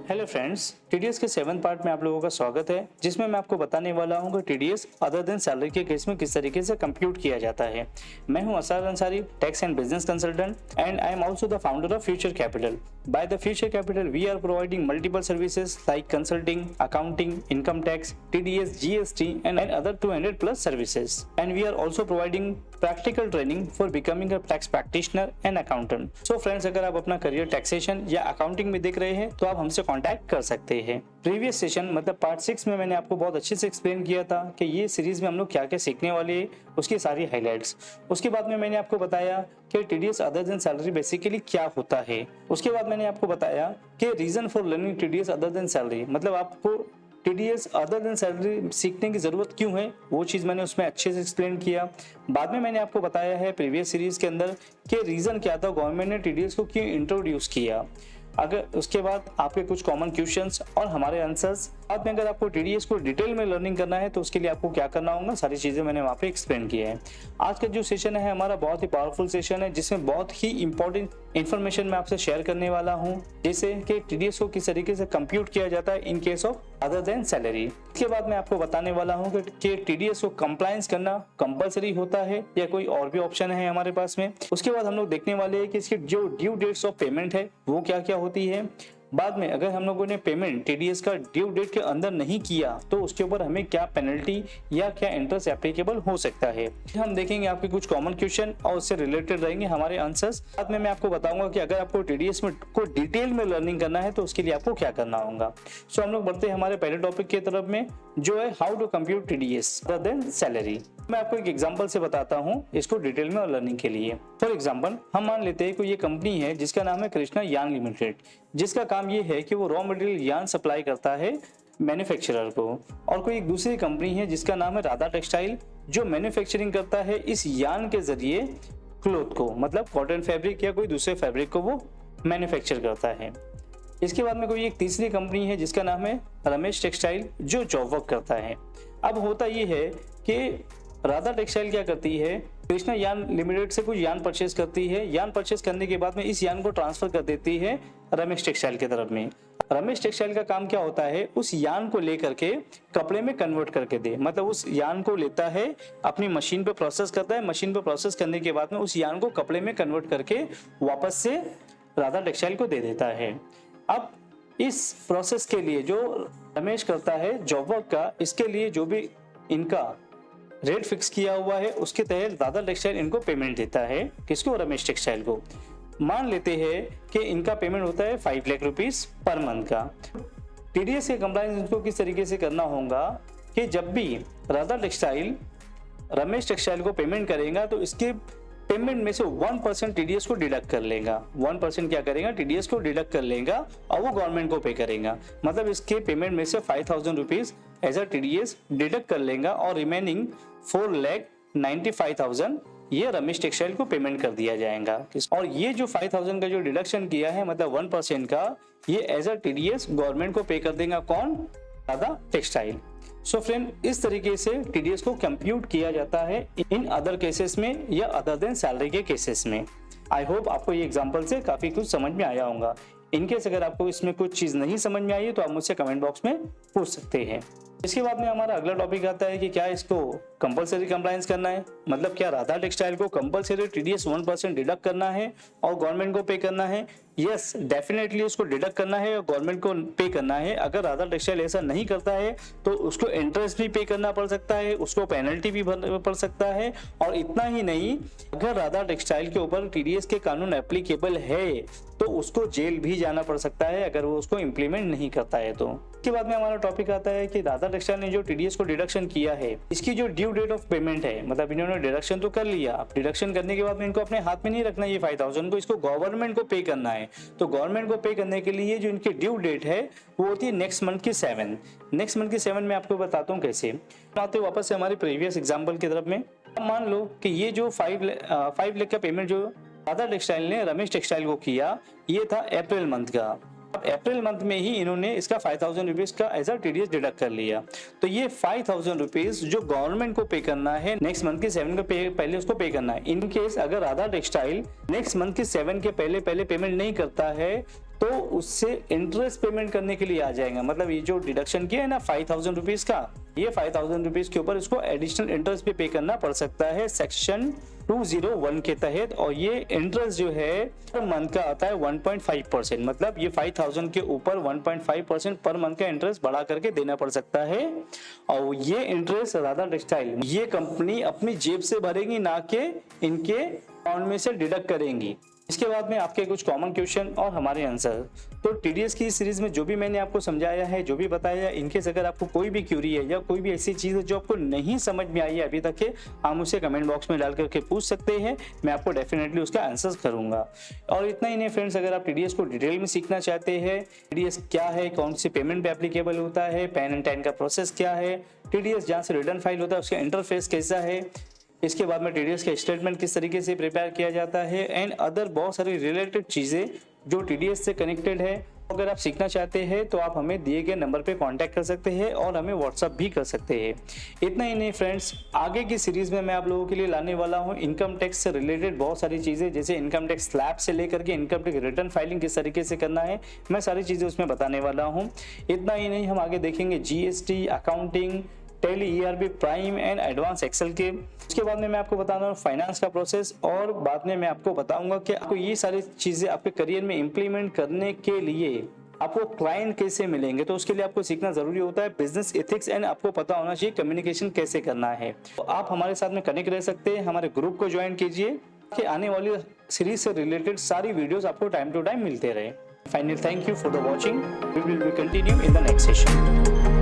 Hello friends, TDS के 7th part में आप लोगों का स्वागत है, जिसमें मैं आपको बताने वाला हूं कि टीडीएस अदर देन सैलरी के केस में किस तरीके से कंप्यूट किया जाता है। मैं हूं असार Ansari, tax and business consultant, and I am also the founder of future capital. By the Future Capital, we are providing multiple services like consulting, accounting, income tax, TDS, GST, and other 200 plus services. And we are also providing practical training for becoming a tax practitioner and accountant. So friends, अगर आप अपना career taxation या accounting में देख रहे हैं तो आप हमसे कांटेक्ट कर सकते हैं। प्रीवियस सेशन मतलब पार्ट 6 में मैंने आपको बहुत अच्छे से एक्सप्लेन किया था कि ये सीरीज में हम लोग क्या क्या सीखने वाले हैं, उसकी सारी हाइलाइट्स। उसके बाद में मैंने आपको बताया कि TDS other than salary basically क्या होता है। उसके बाद मैंने आपको बताया कि reason for learning TDS other than salary, मतलब आपको टीडीएस अदर देन सैलरी सीखने की जरूरत क्यों है, वो चीज मैंने उसमें अच्छे से एक्सप्लेन किया। बाद में मैंने आपको बताया है प्रीवियस सीरीज के अंदर कि रीजन क्या था, गवर्नमेंट ने टीडीएस को क्यों इंट्रोड्यूस किया। अगर उसके बाद आपके कुछ कॉमन क्वेश्चंस और हमारे आंसर्स, बाद में अगर आपको टीडीएस को डिटेल में लर्निंग करना है तो उसके लिए आपको क्या करना होगा, सारी चीजें मैंने वहाँ पे एक्सप्लेन किया है। आज का जो सेशन है हमारा बहुत ही पावरफुल सेशन है, जिसमें बहुत ही इंपॉर्टेंट इन्फॉर्मेशन मैं आपसे शेयर करने वाला हूँ, जैसे कि टीडीएस को किस तरीके से कंप्यूट किया जाता है in case of other than salary. इसके बाद मैं आपको बताने वाला हूँ कि टीडीएस को कंप्लायंस करना कंपलसरी होता है या कोई और भी ऑप्शन है हमारे पास में। उसके बाद हम लोग देखने वाले हैं कि इसकी जो ड्यू डेट्स ऑफ पेमेंट है वो क्या क्या होती है। बाद में अगर हम लोगों ने पेमेंट टीडीएस का ड्यू डेट के अंदर नहीं किया तो उसके ऊपर हमें क्या पेनल्टी या क्या इंटरेस्ट एप्लीकेबल हो सकता है। हम देखेंगे आपके कुछ कॉमन क्वेश्चन और उससे रिलेटेड रहेंगे हमारे आंसर्स। बाद में मैं आपको बताऊंगा कि अगर आपको टीडीएस में को डिटेल में लर्निंग करना है तो उसके लिए आपको क्या करना होगा। सो हम लोग बढ़ते हैं हमारे पहले टॉपिक की तरफ में, जो है how to compute TDS other than salary. मैं आपको एक एग्जांपल से बताता हूँ इसको डिटेल में और लर्निंग के लिए। फॉर एग्जांपल हम मान लेते हैं कि ये कंपनी है जिसका नाम है कृष्णा यार्न लिमिटेड, जिसका काम ये है कि वो रॉ मटेरियल यार्न सप्लाई करता है मैन्युफैक्चरर को। और कोई एक दूसरी कंपनी है जिसका नाम है राधा टेक्सटाइल, जो मैन्युफैक्चरिंग करता है इस यार्न के जरिए क्लोथ को, मतलब कॉटन फैब्रिक या कोई दूसरे फैब्रिक को वो मैन्युफैक्चर करता है। इसके बाद में कोई एक तीसरी कंपनी है जिसका नाम है रमेश टेक्सटाइल, जो जॉब वर्क करता है। अब होता ये है कि राधा टेक्सटाइल क्या करती है, कृष्णा यार्न लिमिटेड से कुछ यार्न परचेज करती है। यार्न परचेज करने के बाद में इस यार्न को ट्रांसफर कर देती है रमेश टेक्सटाइल की तरफ में। रमेश टेक्सटाइल का काम क्या होता है, उस यार्न को लेकर के कपड़े में कन्वर्ट करके दे, मतलब उस यार्न को लेता है अपनी मशीन पे प्रोसेस करता है, मशीन पे प्रोसेस करने के बाद में उस यार्न को कपड़े में कन्वर्ट करके वापस से राधा टेक्सटाइल को दे देता है। अब इस प्रोसेस के लिए जो रमेश करता है जॉब वर्क का, इसके लिए जो भी इनका रेट फिक्स किया हुआ है उसके तहत राधा टेक्सटाइल इनको पेमेंट देता है। किसको, रमेश टेक्सटाइल को। मान लेते हैं कि इनका पेमेंट होता है 5 लाख रुपीस पर मंथ का। टीडीएस के कंप्लायंस इनको किस तरीके से करना होगा कि जब भी राधा टेक्सटाइल रमेश टेक्सटाइल को पेमेंट करेगा तो इसके पेमेंट में से 1% टीडीएस को डिडक्ट कर लेगा। 1% क्या करेगा, टीडीएस को डिडक्ट कर लेगा और वो गवर्नमेंट को पे करेगा। मतलब इसके पेमेंट में से 5,000 rupees as a TDS deduct कर लेगा और रिमेनिंग 4,95,000 ये रमेश टेक्सटाइल को पेमेंट कर दिया जाएगा। और ये जो 5,000 का जो डिडक्शन किया है, मतलब 1% का, ये एज अ टीडीएस गवर्नमेंट को पे कर देगा। कौन, राधा टेक्सटाइल। सो फ्रेंड, इस तरीके से टीडीएस को कंप्यूट किया जाता है इन अदर केसेस में या अदर देन सैलरी के केसेस में। आई होप आपको ये एग्जांपल से काफी कुछ समझ में आया होगा। इनकेस अगर आपको इसमें कुछ चीज नहीं समझ में आई है तो आप मुझसे कमेंट बॉक्स में पूछ सकते हैं। इसके बाद में हमारा अगला टॉपिक आता है कि क्या इसको कंपलसरी कंप्लायंस करना है, मतलब क्या राधा टेक्सटाइल को कंपलसरी टीडीएस 1% डिडक्ट करना है और गवर्नमेंट को पे करना है। यस, डेफिनेटली उसको डिडक्ट करना है और गवर्नमेंट को पे करना है। अगर राधा टेक्सटाइल ऐसा नहीं करता है तो उसको इंटरेस्ट भी पे करना पड़ सकता है, उसको पेनल्टी भी भरना पड़ सकता है। और इतना ही नहीं, अगर राधा टेक्सटाइल के ऊपर टीडीएस के कानून एप्लीकेबल है तो उसको जेल भी जाना पड़ सकता है अगर वो उसको इम्प्लीमेंट नहीं करता है तो। इसके बाद में हमारा टॉपिक आता है कि राधा टेक्सटाइल ने जो टीडीएस को डिडक्शन किया है, इसकी जो ड्यू डेट ऑफ पेमेंट है, मतलब इन्होंने डिडक्शन तो कर लिया, अब डिडक्शन करने के बाद में इनको अपने हाथ में नहीं रखना ये 5,000 को, इसको गवर्नमेंट को पे करना है। तो गवर्नमेंट को पे करने के लिए जो इनकी ड्यू डेट है वो होती है नेक्स्ट मंथ की 7। नेक्स्ट मंथ की 7 में आपको बताता हूँ कैसे। आते वापस से हमारे प्रीवियस एग्जाम्पल की तरफ में। अब मान लो कि ये जो 5 लाख का पेमेंट जो राधा टेक्सटाइल ने रमेश टेक्सटाइल को किया, ये था अप्रैल मंथ का। अब अप्रैल मंथ में ही इन्होंने इसका 5,000 रुपीज का एज अ टीडीएस डिडक्ट कर लिया। तो ये 5,000 रुपीज जो गवर्नमेंट को पे करना है नेक्स्ट मंथ के 7 के पहले उसको पे करना है। इन केस अगर राधा टेक्सटाइल नेक्स्ट मंथ के 7 के पहले पेमेंट नहीं करता है तो उससे इंटरेस्ट पेमेंट करने के लिए आ जाएगा। मतलब ये जो डिडक्शन किया है ना 5000 रुपीज का, ये 5000 रुपीज के ऊपर इसको एडिशनल इंटरेस्ट भी पे करना पड़ सकता है सेक्शन 201 के तहत। और ये इंटरेस्ट जो है पर मंथ का आता है 1.5%। मतलब ये 5000 के ऊपर 1.5% पर मंथ का इंटरेस्ट बढ़ा करके देना पड़ सकता है। और ये इंटरेस्ट राधा टेक्सटाइल ये कंपनी अपनी जेब से भरेगी, ना कि इनके अकाउंट में से डिडक्ट करेंगी। इसके बाद में आपके कुछ कॉमन क्वेश्चन और हमारे आंसर। तो टीडीएस की सीरीज में जो भी मैंने आपको समझाया है, जो भी बताया है, इनकेस अगर आपको कोई भी क्यूरी है या कोई भी ऐसी चीज है जो आपको नहीं समझ में आई है अभी तक के, आप मुझसे कमेंट बॉक्स में डाल करके पूछ सकते हैं। मैं आपको डेफिनेटली उसका आंसर करूंगा। और इतना ही नहीं फ्रेंड्स, अगर आप टीडीएस को डिटेल में सीखना चाहते हैं, टीडीएस क्या है, कौन सी पेमेंट पे एप्लीकेबल होता है, पैन एंड टैन का प्रोसेस क्या है, टीडीएस जहाँ से रिटर्न फाइल होता है उसका इंटरफेस कैसा है, इसके बाद में टीडीएस का स्टेटमेंट किस तरीके से प्रिपेयर किया जाता है, एंड अदर बहुत सारी रिलेटेड चीज़ें जो टीडीएस से कनेक्टेड है, अगर आप सीखना चाहते हैं तो आप हमें दिए गए नंबर पे कांटेक्ट कर सकते हैं और हमें व्हाट्सअप भी कर सकते हैं। इतना ही नहीं फ्रेंड्स, आगे की सीरीज में मैं आप लोगों के लिए लाने वाला हूं इनकम टैक्स से रिलेटेड बहुत सारी चीज़ें, जैसे इनकम टैक्स स्लैब से लेकर के इनकम टैक्स रिटर्न फाइलिंग किस तरीके से करना है, मैं सारी चीज़ें उसमें बताने वाला हूँ। इतना ही नहीं, हम आगे देखेंगे GST, accounting, Tally, ERP, prime and advance Excel के। उसके बाद में मैं आपको बता रहा हूँ फाइनेंस का प्रोसेस, और बाद में मैं आपको बताऊंगा कि आपको ये सारी चीजें आपके करियर में इंप्लीमेंट करने के लिए आपको क्लाइंट कैसे मिलेंगे। तो उसके लिए आपको सीखना जरूरी होता है बिजनेस एथिक्स, एंड आपको पता होना चाहिए कम्युनिकेशन कैसे करना है। तो आप हमारे साथ में कनेक्ट रह सकते हैं, हमारे ग्रुप को ज्वाइन कीजिए कि आने वाली सीरीज से रिलेटेड सारी वीडियोस आपको टाइम टू टाइम मिलते रहे। Finally thank you for the watching, we will continue in the next session.